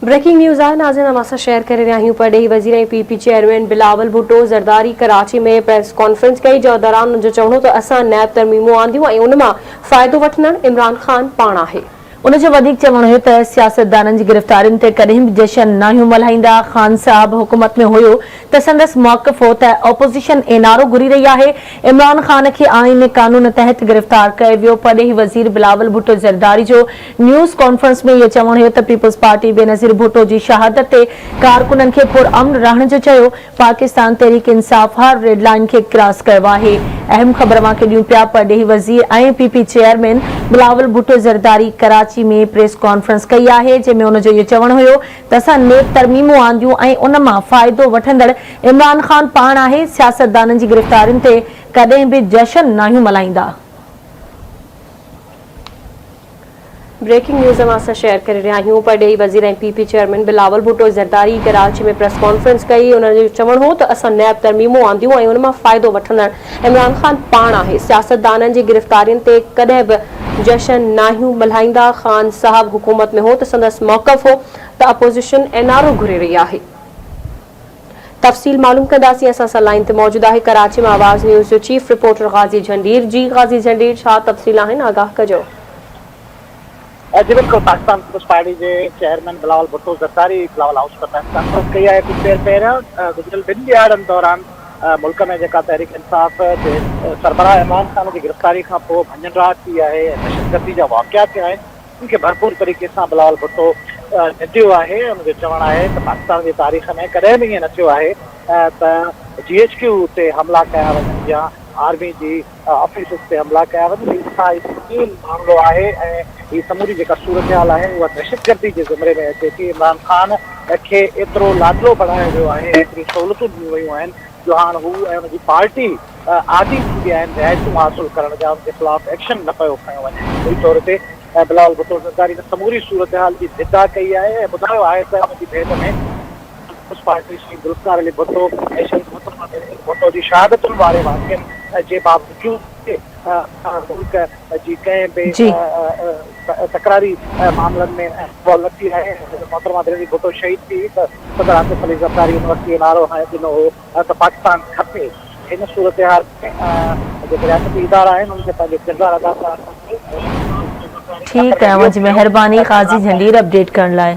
Breaking news आहे नाज़रीन असां शेयर करे रहिया आहियूं। परॾेही वज़ीर ऐं पीपी चेयरमैन बिलावल भुट्टो ज़रदारी कराची में प्रेस कॉन्फ्रेंस कई, जो दौरान उनजो चवणो त असां नैब तरमीमूं आंदियूं ऐं उन मां फ़ाइदो वठंदड़ इमरान ख़ान पाण आहे। उनजो वधीक चवणो हो त सियासतदाननि जी गिरफ़्तारियुनि ते कॾहिं बि जशन नाहियूं मल्हाईंदा। ख़ान साहब हुकूमत में हुयो त संदसि मौक़िफ़ हो त ऑपोज़िशन एनआरओ घुरी रही आहे। इमरान ख़ान खे आईन कानून तहत गिरफ़्तार कयो वियो। परॾेही वज़ीर बिलावल भुट्टो ज़रदारी जो न्यूज़ कॉन्फ्रेंस में इहो चवणो हो त पीपल्स पार्टी बेनज़ीर भुट्टो जी शहादत ते कारकुननि खे पुरअमन रहण जो चयो। पाकिस्तान तहरीक इंसाफ़ हर रेड लाइन खे क्रॉस कयो आहे। अहम ख़बर मां खे ॾियूं पिया। परॾेही वज़ीर ऐं पीपी चेयरमैन बिलावल भुट्टो ज़रदारी कराची में प्रेस कॉन्फ्रेंस कई आहे, जंहिंमें उनजो इहो चवणो हुयो त असां नेब तरमीमूं आंदियूं ऐं उन मां फ़ाइदो वठंदड़ इमरान ख़ान पाण आहे। सियासतदाननि जी गिरफ़्तारियुनि ते कॾहिं बि जशन नाहियूं मल्हाईंदा। ब्रेकिंग न्यूज़ असां शेयर करे रहिया आहियूं। परॾेही वज़ीर ऐं पीपी चेयरमैन बिलावल भुट्टो ज़रदारी कराची में प्रेस कॉन्फ्रेंस कई। उनजो चवणो हो त असां नैब तरमीमूं आंदियूं ऐं उन मां फ़ाइदो वठंदड़ इमरान ख़ान पाण आहे। सियासतदाननि जी गिरफ़्तारियुनि ते कॾहिं बि जशन नाहियूं मल्हाईंदा। ख़ान साहब हुकूमत में हो त संदसि मौक़िफ़ हो त अपोज़िशन एनआरओ घुरे रही आहे। तफ़सील मालूम कंदासीं। असां सां लाइन ते मौजूद आहे कराची में आवाज़ न्यूज़ जो चीफ रिपोर्टर गाज़ी झंडीर। जी गाज़ी झंडीर, छा तफ़सील आहिनि, आगाह कजो। जी बिल्कुल, पाकिस्तान पीपल्स पार्टी के चेयरमैन बिलावल भुट्टो ज़रदारी बिलावल हाउस पर प्रेस कॉन्फ्रेंस कई है। कुछ देर पहिरियों गुज़िरियल 2 ॾियारनि दौरान मुल्क में जेका तहरीक इंसाफ़ जे सरबराह इमरान ख़ान की गिरफ़्तारी खां पोइ भंजनराज थी आहे, दहशतगर्दी जा वाक़िया थिया आहिनि, उनखे भरपूर तरीक़े सां बिलावल भुट्टो निंडियो आहे। उनजो चवणु आहे त पाकिस्तान जी तारीख़ में कॾहिं बि ईअं न थियो आहे त GHQ ते हमला कया वञनि या आर्मी जी ऑफिसिस ते हमला कया वञनि। ही मामलो आहे ऐं ही समूरी जेका सूरत हाल आहे उहा दहशतगर्दी जे ज़िमरे में अचे थी। इमरान ख़ान खे एतिरो लाडलो बणायो वियो आहे, एतिरी सहूलियतूं ॾिनियूं वयूं आहिनि जो हाणे हू ऐं हुनजी पार्टी आदी थी विया आहिनि रिहायतूं हासिलु करण जा, उनजे ख़िलाफ़ एक्शन न पियो खयो वञे। ॿई तौर ते बिलावल भुट्टो ज़रदारी समूरी सूरत हाल जी दिदा कई आहे ऐं ॿुधायो आहे त हुनजी भेट में पीपल्स पार्टी श्री जुल्फ़िकार अली भुट्टो ऐं श्री भुट्टो जी शहादतुनि वारे वाक़िअनि जे बावजूद मुल्क जी कंहिं बि तकरारी मामलनि में इन्वॉल्व न थी रहे। मोहतरमा बेनज़ीर भुट्टो शहीद थी त सदर आसिफ अली ज़रदारी उन वक़्तु नारो हाणे ॾिनो हो त पाकिस्तान खपे। हिन सूरत हाल में जेके रियासती इदारा आहिनि उनखे पंहिंजो किरदारु अदा करणु खपे। ठीकु आहे, मुंहिंजी महिरबानी गाज़ी झंडीर अपडेट करण लाइ।